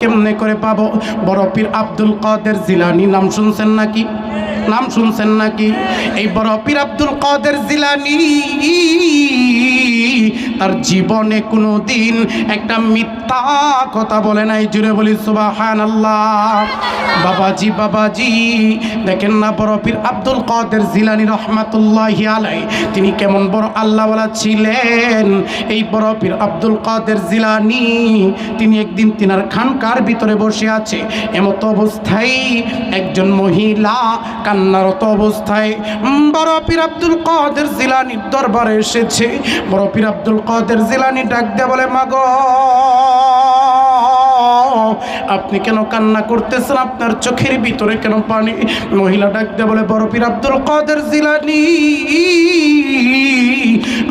কেমনে করে পাবো? বড় পীর আব্দুল কাদের জিলানী নাম শুনছেন নাকি? নাম শুনছেন নাকি? এই বড় পীর আব্দুল কাদের জিলানী তার জীবনে কোনো দিন একটা মিথ্যা কথা বলে নাই। জুড়ে বলি সুবহানাল্লাহ। বাবাজি বাবাজি দেখেন না, বড় পীর আব্দুল কাদের জিলানী রহমাতুল্লাহি আলাইহি তিনি কেমন বড় আল্লাহওয়ালা ছিলেন। এই বড় পীর আব্দুল কাদের জিলানী তিনি একদিন তিনার খানকার ভিতরে বসে আছে, এমত অবস্থায় একজন মহিলা কান্নারত অবস্থায় বড় পীর আব্দুল কাদের জিলানীর দরবারে এসেছে। বড় পীর আব্দুল কাদের জিলানী ডাক দিয়ে বলে, মাগো আপনি কেন কান্না করতেছেন? আপনার চোখের ভিতরে কেন পানি? মহিলা ডাক দিয়ে বলে, বড় পীর আব্দুল কাদের জিলানী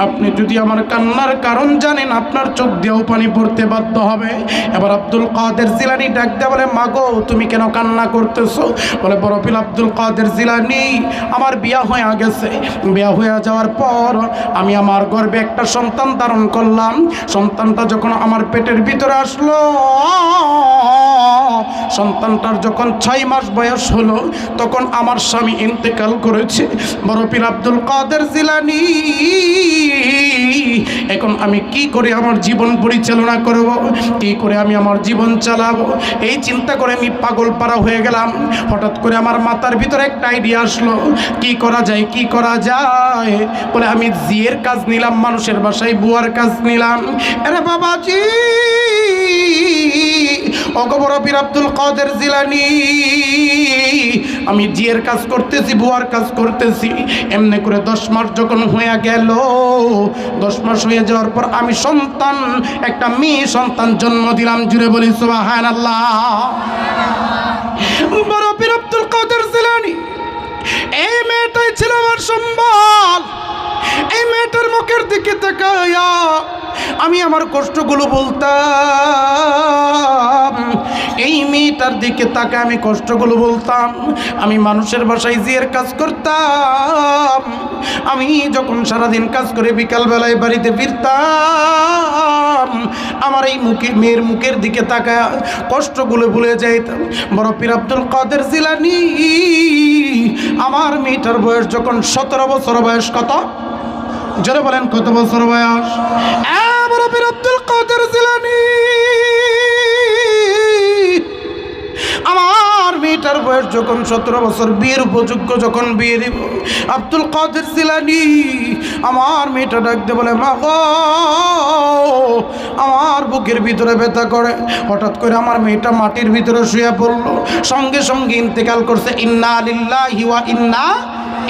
আপনি যদি আমার কান্নার কারণ জানেন আপনার চোখ দিয়েও পানি পড়তে বাধ্য হবে। এবার আব্দুল কাদের জিলানী ডাক দিয়ে বলে, মাগো তুমি কেন কান্না করতেছো? বলে, বড় পীর আব্দুল কাদের জিলানী আমার বিয়া হয়ে গেছে। বিয়া হয়ে যাওয়ার পর আমি আমার গর্ভে একটা সন্তান ধারণ করলাম। সন্তানটা যখন আমার পেটের ভিতরে আসলো, সন্তানটার যখন 6 মাস বয়স হলো তখন আমার স্বামী ইন্তেকাল করেছে। বড় পীর আব্দুল কাদের জিলানী এখন আমি কি করে আমার জীবন পরিচালনা করব, কি করে আমি আমার জীবন চালাবো, এই চিন্তা করে আমি পাগল পারা হয়ে গেলাম। হঠাৎ করে আমার মাথার ভিতরে একটা আইডিয়া আসলো, কি করা যায় কি করা যায়। বলে আমি জিয়ের কাজ নিলাম, মানুষের বাসায় বুয়ার কাজ নিলাম। আরে বাবাজি বড় পীর আব্দুল কাদের জিলানী আমি জিয়ের কাজ করতেছি, বুয়ার কাজ করতেছি। এমনি করে 10 মাস যখন হয়ে গেল, 10 মাস হয়ে যাওয়ার পর আমি সন্তান, একটা মেয়ে সন্তান জন্ম দিলাম। জুড়ে বলি সুবহানাল্লাহ। বড় পীর আব্দুল কাদের জিলানী এই মেয়েটাই ছিল আমার সম্বল। এই মেয়েটার মুখের দিকে তাকায়া আমি আমার কষ্টগুলো বলতাম। এই মেয়েটার দিকে তাকায় আমি কষ্টগুলো বলতাম। আমি মানুষের বাসায় জিয়ের কাজ করতাম। আমি যখন সারাদিন কাজ করে বিকালবেলায় বাড়িতে ফিরতাম, আমার এই মেয়ের মুখের দিকে তাকায় কষ্টগুলো ভুলে যাইতাম। বড় পীর আব্দুল কাদের জিলানী আমার মেয়েটার বয়স যখন 17 বছর বয়স, কত জোরে বলেন কত বছর বয়স? বড় পীর আব্দুল কাদের জিলানী আমার মেয়েটার বয়স যখন 17 বছর, বিয়ের উপযোগ্য যখন বিয়ে দিব, আব্দুল কাদের জিলানী আমার মেয়েটা ডাক দিয়ে বলে, মা গো আমার বুকের ভিতরে ব্যথা করে। হঠাৎ করে আমার মেয়েটা মাটির ভিতরে শুয়ে পড়লো, সঙ্গে সঙ্গে ইন্তেকাল করছে। ইন্না লিল্লাহি ওয়া ইন্না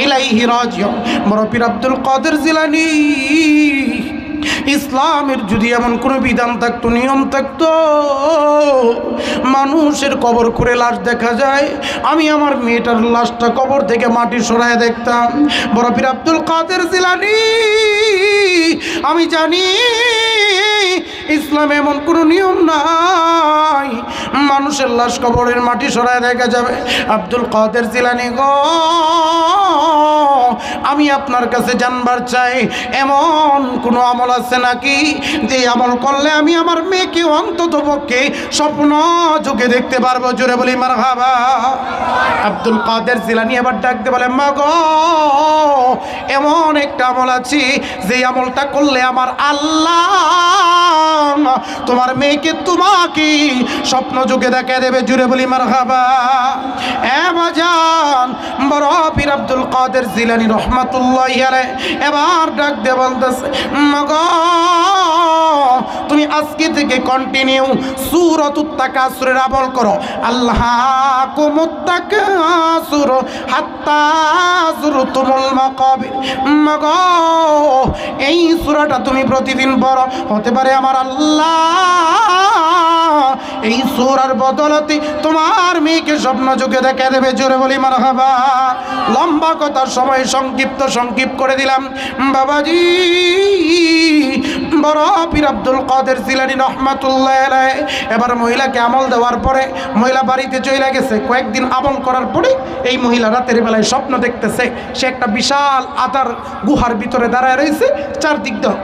ইলাইহি রাজিউন। বড় পীর আব্দুল কাদের জিলানী ইসলামের যদি এমন কোনো বিধান থাকতো, নিয়ম থাকতো, মানুষের কবর করে লাশ দেখা যায়, আমি আমার মেয়েটার লাশটা কবর থেকে মাটি সরায় দেখতাম। বড় পীর আব্দুল কাদের জিলানী আমি জানি ইসলামে এমন কোনো নিয়ম নাই মানুষের লাশ কবরের মাটি সরায় দেখা যাবে। আব্দুল কাদের জিলানী গো, আমি আপনার কাছে জানবার চাই এমন কোনো আমল আছে নাকি যে আমল করলে আমি আমার মেয়েকে অন্তত পক্ষে স্বপ্ন যুগে দেখতে পারবো? জোরে বলি মারহাবা। আব্দুল কাদের জিলানী আবার ডাকতে বলে, মা গো এমন একটা আমল আছে যে আমলটা করলে আমার আল্লাহ তোমার মেয়েকে তোমাকে স্বপ্ন যুগে দেখা দেবে। জুড়ে বলি মারহাবা। বাজান বড় পীর আব্দুল কাদের জিলানী রহমাতুল্লাহি আলাইহি এবার ডাক দিয়ে বলতেছে, মাগো তুমি আজকে থেকে কন্টিনিউ সূরাতুত তাকাসুরের আমল করো। আল্লাহাকুমুত তাকাসুর হাত্তা যুরতুমুল মাকাবির। মাগো এই সূরাটা তুমি প্রতিদিন পড়ো, হতে পারে আমার আল্লাহ এই সূরার বদলতে তোমার মেয়েকে স্বপ্ন যুগে দেখা দেবে। জোরে বলি মারহাবা। লম্বা কথা সময় সংক্ষিপ্ত করে দিলাম। বাবাজি বড় পীর আব্দুল কাদের জিলানী রহমাতুল্লাহি আলাইহি এবার মহিলাকে আমল দেওয়ার পরে মহিলা বাড়িতে চলে গেছে। কয়েকদিন আমল করার পরে এই মহিলা রাতের বেলায় স্বপ্ন দেখতেছে সে একটা বিশাল আদার গুহার ভিতরে দাঁড়ায় রয়েছে, চারদিক দিয়ে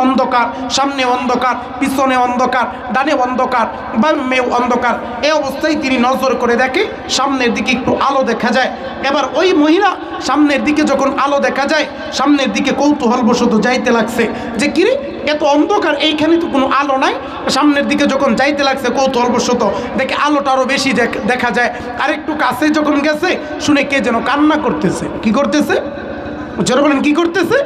অন্ধকার, সামনে অন্ধকার, পিছনে অন্ধকার, ডানে অন্ধকার, বামেও অন্ধকার। এই অবস্থায় তিনি নজর করে দেখে সামনের দিকে একটু আলো দেখা যায়। এবার ওই মহিলা সামনের দিকে যখন আলো দেখা যায়, সামনের দিকে কৌতূহলবশত যাইতে লাগছে যে কিরে এত অন্ধকার, এইখানে তো কোনো আলো নাই। সামনের দিকে যখন যাইতে লাগছে কৌতূহলবশত দেখে আলোটা আরও বেশি দেখা যায়। আরেকটু কাছে যখন গেছে শুনে কে যেন কান্না করতেছে। কি করতেছে? জোরে বলেন, কি করতেছে?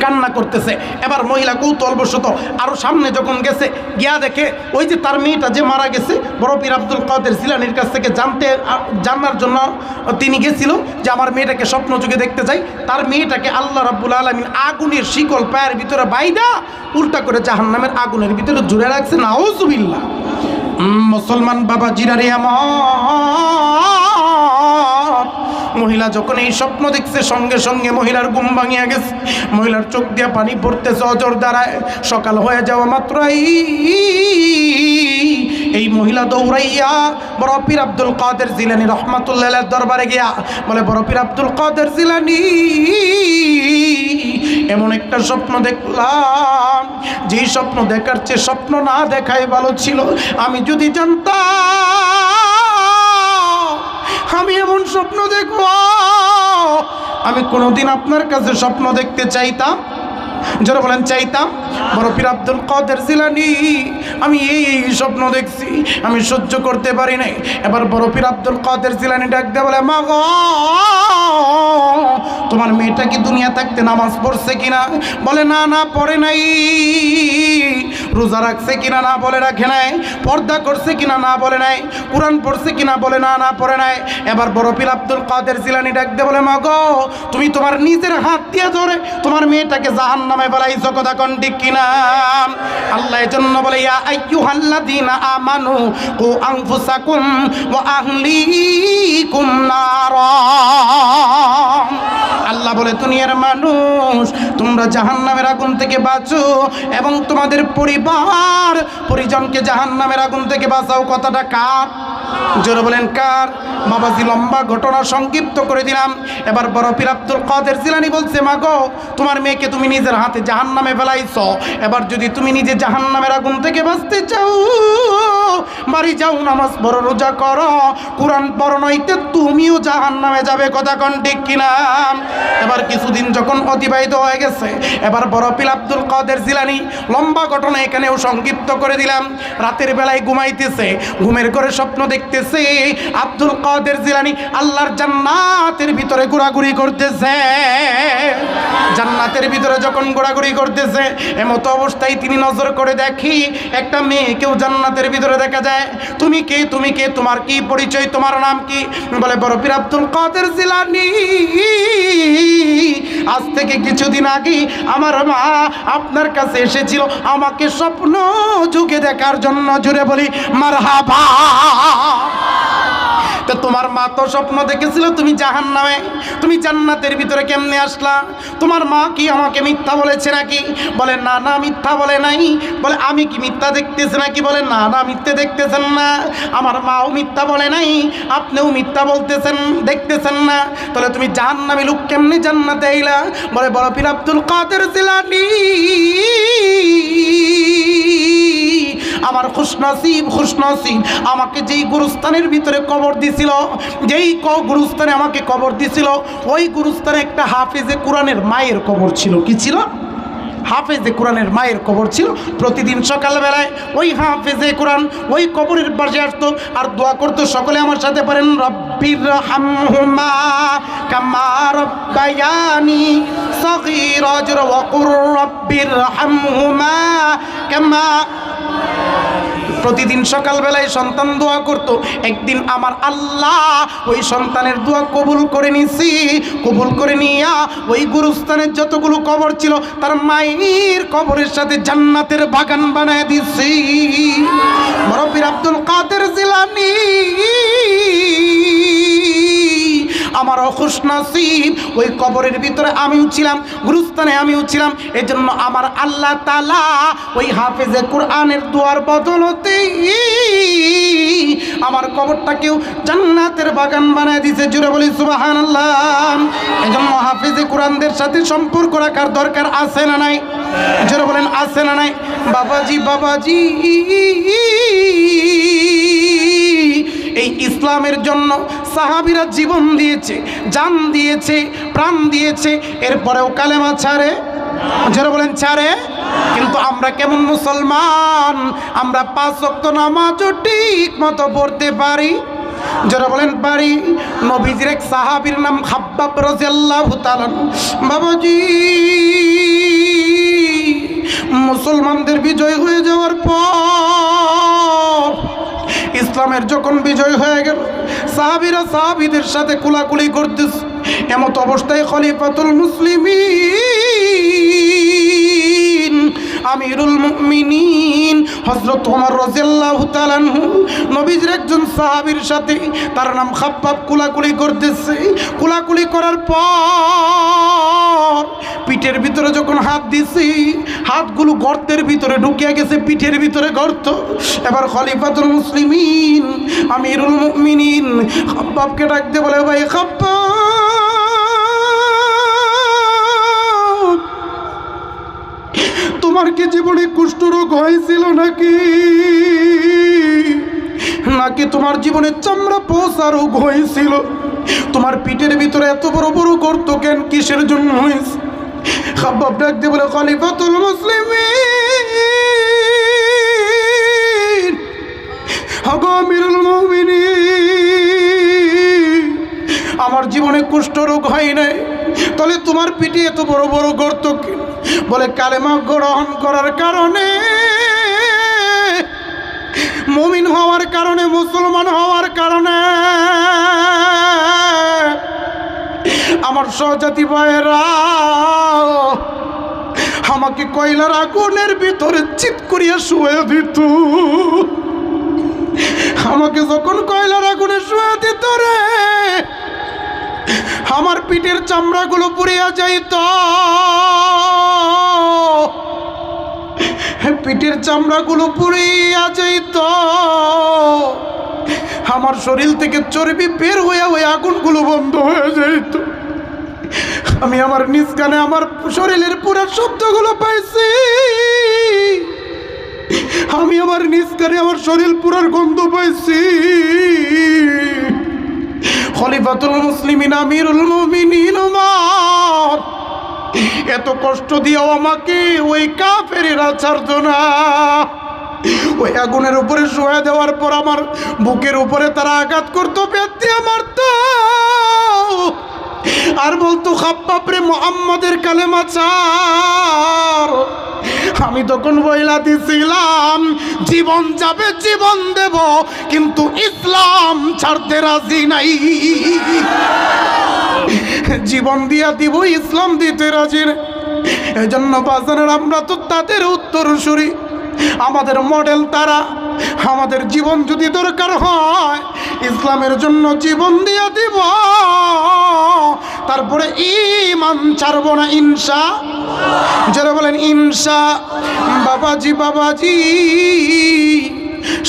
কান্না করতেছে। এবার মহিলা কৌতূহলবশত আরও সামনে যখন গেছে, গিয়া দেখে ওই যে তার মেয়েটা যে মারা গেছে, বড় পীর আব্দুল কাদের জিলানীর কাছ থেকে জানার জন্য তিনি গেছিল যে আমার মেয়েটাকে স্বপ্ন যুগে দেখতে চাই। তার মেয়েটাকে আল্লাহ রাব্বুল আলামিন আগুনের শিকল পায়ের ভিতরে বাইদা উল্টা করে জাহান্নামের আগুনের ভিতরে জুড়ে রাখছে। নাউজুবিল্লাহ। মুসলমান বাবা জিরারে আমার, মহিলা যখন এই স্বপ্ন দেখছে সঙ্গে সঙ্গে মহিলার ঘুম ভাঙিয়া গেছে। মহিলার চোখ দিয়ে পানি পড়তেছে অজর দ্বারায়। সকাল হয়ে যাওয়া মাত্রই এই মহিলা দৌড়াইয়া বড় পীর আব্দুল কাদের জিলানী রহমাতুল্লাহ দরবারে গিয়া বলে, বড় পীর আব্দুল কাদের জিলানী, এমন একটা স্বপ্ন দেখলাম, যেই স্বপ্ন দেখার চেয়ে স্বপ্ন না দেখাই ভালো ছিল। আমি যদি জানতাম আমি এমন স্বপ্ন দেখব, আমি কোনোদিন আপনার কাছে স্বপ্ন দেখতে চাইতাম। যারা বলেন চাইতাম। বড় পীর আব্দুল কাদের জিলানী, আমি এই স্বপ্ন দেখছি, আমি সহ্য করতে পারি নাই। এবার বড় পীর আব্দুল কাদের জিলানী ডাক দিয়ে বলে, মা গো, তোমার মেয়েটা কি দুনিয়া থাকতে নামাজ পড়ছে কিনা? বলে না, না পড়ে নাই। রোজা রাখছে কিনা? না বলে রাখে নাই। পর্দা করছে কিনা? না বলে নাই। কোরআন পড়ছে কিনা? বলে না, না পড়ে নাই। এবার বড় পীর আব্দুল কাদের জিলানী ডাক দিয়ে বলে, মা গো, তুমি তোমার নিজের হাত দিয়ে ধরে তোমার মেয়েটাকে জাহান্নামে ফেলাইছো, কথা কোন ঠিক কিনা? আল্লাহ এজন্য বলে, ইয়া আইয়ুহাল্লাযীনা আমানু কু আনফুসাকুম ওয়া আহলিকুম নারা। আল্লাহ বলে, দুনিয়ার মানুষ, তোমরা জাহান্নামের আগুন থেকে বাঁচো এবং তোমাদের পরিবার পরিজনকে জাহান্নামের আগুন থেকে বাঁচাও। কথাটা কার? জোরে বলেন কার? বাবাজি, লম্বা ঘটনা সংক্ষিপ্ত করে দিলাম। এবার বড় পীর আব্দুল কাদের জিলানী বলছে, মা গো, তোমার মেয়েকে তুমি নিজের হাতে জাহান্নামে ফেলাইছো। এবার যদি তুমি নিজে জাহান্নামের আগুন থেকে বাঁচতে চাও, বাড়ি যাও, নামাজ পড়ো, রোজা করো, কোরআন পড়ো, নইতে তুমিও জাহান্নামে যাবে। কথা কোন ঠিক কিনা? এবার কিছুদিন যখন অতিবাহিত হয়ে গেছে, এবার বড় পীর আব্দুল কাদের জিলানী, লম্বা ঘটনা এখানেও সংক্ষিপ্ত করে দিলাম, রাতের বেলায় ঘুমাইতেছে, ঘুমের ঘরে স্বপ্ন দেখতেছে আব্দুল কাদের জিলানী আল্লাহর জান্নাতের ভিতরে ঘোরাঘুরি করতেছে। জান্নাতের ভিতরে যখন ঘোরাঘুরি করতেছে, এমতো অবস্থায় তিনি নজর করে দেখি একটা মেয়েকেও জান্নাতের ভিতরে দেখা যায়। তুমি কে? তুমি কে? তোমার কি পরিচয়? তোমার নাম কি? বলে, বড় পীর আব্দুল কাদের জিলানী, আজ থেকে কিছুদিন আগে আমার মা আপনার কাছে এসেছিল আমাকে স্বপ্ন যুগে দেখার জন্য। জুড়ে বলি মারহাবা। তো তোমার মা তো স্বপ্ন দেখেছিল তুমি জাহান্নামে, তুমি জান্নাতের ভিতরে কেমনে আসলা? তোমার মা কি আমাকে মিথ্যা বলেছে নাকি? বলে না, না মিথ্যা বলে নাই। বলে আমি কি মিথ্যা দেখতেছি নাকি? বলে না, না মিথ্যে দেখতেছেন না, আমার মাও মিথ্যা বলে নাই, আপনিও মিথ্যা বলতেছেন, দেখতেছেন না। তাহলে তুমি জাহান্নামী লোক কেমনে জান্নাতে আইলা? বলে, বড় পীর আব্দুল কাদের জিলানী আমার খুশনসিব আমাকে যেই গুরুস্থানের ভিতরে কবর দিছিল, যেই গুরুস্থানে আমাকে কবর দিছিল, ওই গুরুস্থানে একটা হাফেজে কোরআনের মায়ের কবর ছিল। কি ছিল? হাফেজে কোরআনের মায়ের কবর ছিল। প্রতিদিন সকালবেলায় ওই হাফেজে কোরআন ওই কবরের পাশে আসতো আর দোয়া করতো। সকলে আমার সাথে পড়েন, রব্বির হামহুমা কামা রব্বায়ানি সগীরা, ওয়া কুর রব্বির হামহুমা কামা। প্রতিদিন সকালবেলায় সন্তান দোয়া করত। একদিন আমার আল্লাহ ওই সন্তানের দোয়া কবুল করে নিছি। কবুল করে নিয়া ওই গুরুস্থানের যতগুলো কবর ছিল তার মায়ের কবরের সাথে জান্নাতের বাগান বানায় দিছি। বড় পীর আব্দুল কাদের জিলানী আমার খুশনসিব, ওই কবরের ভিতরে আমিও ছিলাম, গুরুস্থানে আমিও ছিলাম। এজন্য আমার আল্লাহ তাআলা ওই হাফেজে কোরআনের দোয়ার বদলতে আমার কবরটাকেও জান্নাতের বাগান বানায় দিয়েছে। জুড়ে বলি সুবহানাল্লাহ। এজন্য হাফেজে কোরআনদের সাথে সম্পর্ক রাখার দরকার আছে না নাই? যারা বলেন আছে না নাই? বাবাজি বাবাজি, এই ইসলামের জন্য সাহাবীরা জীবন দিয়েছে, জান দিয়েছে, প্রাণ দিয়েছে, এরপরেও কালেমা ছাড়ে? যারা বলেন ছাড়ে। কিন্তু আমরা কেমন মুসলমান? আমরা 5 ওয়াক্ত নামাজও ঠিক মতো পড়তে পারি? যারা বলেন পারি। নবীজির এক সাহাবীর নাম খাব্বাব রাদিয়াল্লাহু তাআলা। বাবাজি, মুসলমানদের বিজয় হয়ে যাওয়ার পর, ইসলামের যখন বিজয় হয়ে গেল, সাহাবীরা সাহাবীদের সাথে কোলাকুলি করতেছে। এমত অবস্থায় খলিফাতুল মুসলিমিন আমিরুল মুমিনিন হযরত ওমর রাদিয়াল্লাহু তাআলা নবীজির একজন সাহাবীর সাথে, তার নাম খাব্বাব, কোলাকুলি করতেছে। কোলাকুলি করার পর পিঠের ভিতরে যখন হাত দিছি, হাতগুলো গর্তের ভিতরে ঢুকিয়া গেছে, পিঠের ভিতরে গর্ত। এবার খলিফাতুল মুসলিমিন আমিরুল মুমিনিন খাব্বাবকে ডাকতে বলে, ভাই খাব্বাব, তোমার কি জীবনে কুষ্ঠরোগ হয়েছিল নাকি? নাকি তোমার জীবনে চামড়া পচা রোগ হয়েছিল? তোমার পিঠের ভিতরে এত বড় বড় গর্ত কেন, কিসের জন্য হয়েছে? খাব্বাব ডাকতে বলে, খলিফাতুল মুসলিমিন আমিরুল মুমিনিন, আমার জীবনে কুষ্ঠরোগ হয় নাই, তাহলে তোমার পিঠে এত বড় বড় গর্ত কেন? বলে, কালেমা গ্রহণ করার কারণে, মুমিন হওয়ার কারণে, মুসলমান হওয়ার কারণে আমার সহজাতি ভাইয়েরা আমাকে কয়লার আগুনের ভিতরে চিৎ করিয়া শুয়ে দিত। আমাকে যখন কয়লার আগুনে শুয়ে দিত রে, আমার পিঠের চামড়াগুলো পুড়িয়া যাইত, পিঠের চামড়াগুলো পুড়িয়া যাইত, আমার শরীর থেকে চর্বি বের হইয়া ওই আগুনগুলো বন্ধ হয়ে যাইত। আমি আমার নিজ কানে আমার শরীরের পুরো শব্দগুলো পাইছি, আমি আমার নিজ কানে আমার শরীর পুরার গন্ধ পাইছি। খলিফাতুল মুসলিমিন আমিরুল মুমিনিন ওমর এত কষ্ট দিয়েও আমাকে ওই কাফেরেরা ছাড়তো না। ওই আগুনের উপরে শুয়ে দেওয়ার পর আমার বুকের উপরে তারা আঘাত করতো, পেট দিয়ে মারতো, আর বলতো, খাব্বাব রে, মুহাম্মাদের কালেমা ছাড়। আমি তখন বইলা দিছিলাম, জীবন যাবে, জীবন দেব, কিন্তু ইসলাম ছাড়তে রাজি নাই। জীবন দিয়া দিব, ইসলাম দিতে রাজি নাই। এই জন্য বাজারের আমরা তো তাদের উত্তরসূরি, আমাদের মডেল তারা। আমাদের জীবন যদি দরকার হয়, ইসলামের জন্য জীবন দিয়া দিব, তারপরে ঈমান ছাড়ব না, ইনশা। যারা বলেন ইনশা। বাবাজি বাবাজি,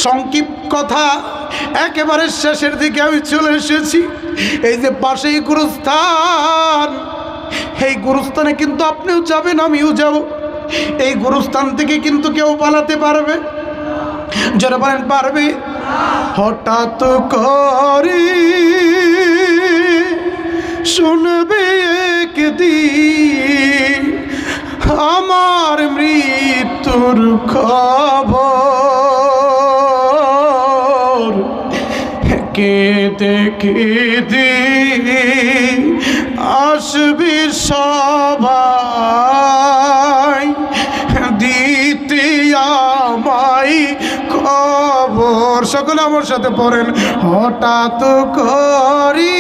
সংক্ষিপ্ত কথা, একেবারে শেষের দিকে আমি চলে এসেছি। এই যে পাশেই গুরুস্থান, এই গুরুস্থানে কিন্তু আপনিও যাবেন, আমিও যাব। এই গুরুস্থান থেকে কিন্তু কেউ পালাতে পারবে? যারা বলেন পারবে? হঠাৎ করে শুনবে একদিন আমার মৃত্যুর খবর, কেঁদে কেঁদে আসবে সবাই দিতে আমায় খবর। সকলে আমার সাথে পড়েন, হঠাৎ করি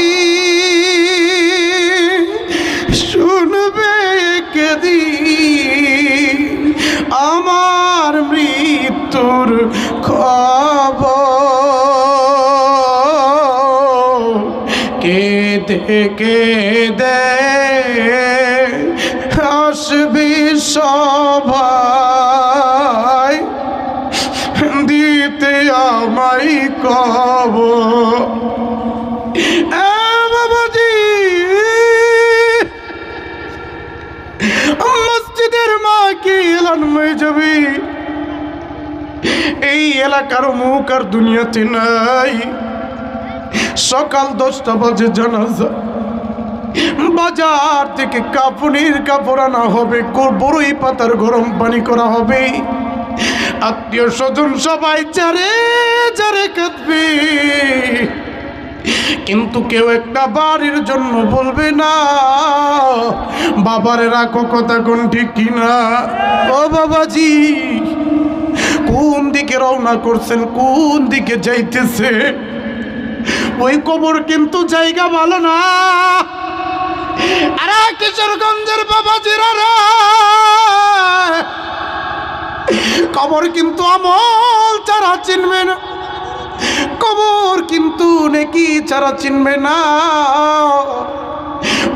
শুনবে একদিন আমার মৃত্যুর খবর, কেঁদে কেঁদে আসবে সবাই দিতে আমায় খবর। মসজিদের মাকে আজকে এলান হয়ে যাবে, এই এলাকার মুখ আর দুনিয়াতে নাই। সকাল 10টা বাজে জানাজা, বাজার থেকে কাপড়ের কাপড় আনা হবে, বড়ই পাতার গরম পানি করা হবে, আত্মীয় স্বজন সবাই যারে যারে কাঁদবে, কিন্তু কেউ একটা বাড়ির জন্য বলবে না। বাবারে রাখো, কথা কোন ঠিক কিনা? ও বাবাজি, কোন দিকে রওনা করছেন, কোন দিকে যাইতেছে? ওই কবর কিন্তু জায়গা ভালো না। আরে কিশোরগঞ্জের বাবাজিরা রে, কবর কিন্তু আমল ছাড়া চিনবে না, কবর কিন্তু নেকি ছাড়া চিনবে না।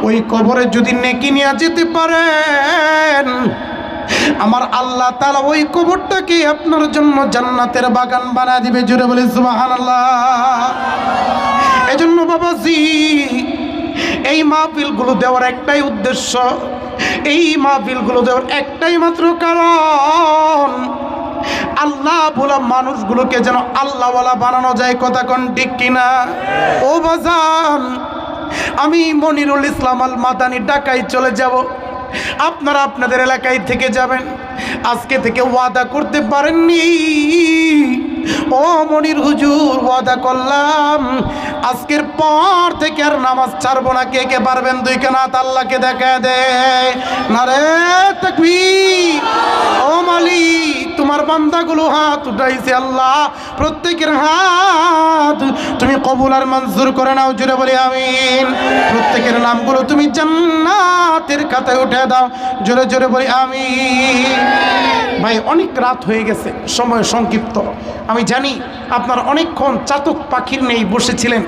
ওই কবরে যদি নেকি নিয়ে যেতে পারেন, আমার আল্লাহ তাআলা ওই কবরটাকে আপনার জন্য জান্নাতের বাগান বানিয়ে দিবে। জোরে বলে সুবহানাল্লাহ। এজন্য বাবাজি, এই মাহফিলগুলো দেওয়ার একটাই উদ্দেশ্য, এই মাহফিলগুলো দেওয়ার একটাই মাত্র কারণ, আল্লাহ বলা মানুষগুলোকে যেন আল্লাহওয়ালা বানানো যায়। কথা কোন ঠিক কিনা? ও বাজান, আমি মনিরুল ইসলাম আল মাদানী ঢাকায় চলে যাব, আপনারা আপনাদের এলাকায় থেকে যাবেন। আজকে থেকে ওয়াদা করতে পারেননি? ও মনির হুজুর, ওয়াদা করলাম আজকের পর থেকে আর নামাজ ছাড়বো না। কে কে পারবেন? দুই কানাত আল্লাহকে দেখা দেয়। নারে তাকবীর। ও মালিক, তোমার বান্দাগুলো হাত উঠাইছে, আল্লাহ প্রত্যেকের হাত তুমি কবুল আর মঞ্জুর করে নাও। জুড়ে বলি আমিন। প্রত্যেকের নামগুলো তুমি জান্নাতের খাতায় উঠে দাও। জোরে জোরে বলি আমিন। ভাই, অনেক রাত হয়ে গেছে, সময় সংক্ষিপ্ত। আমি জানি আপনার অনেকক্ষণ চাতক পাখির নেই বসেছিলেন,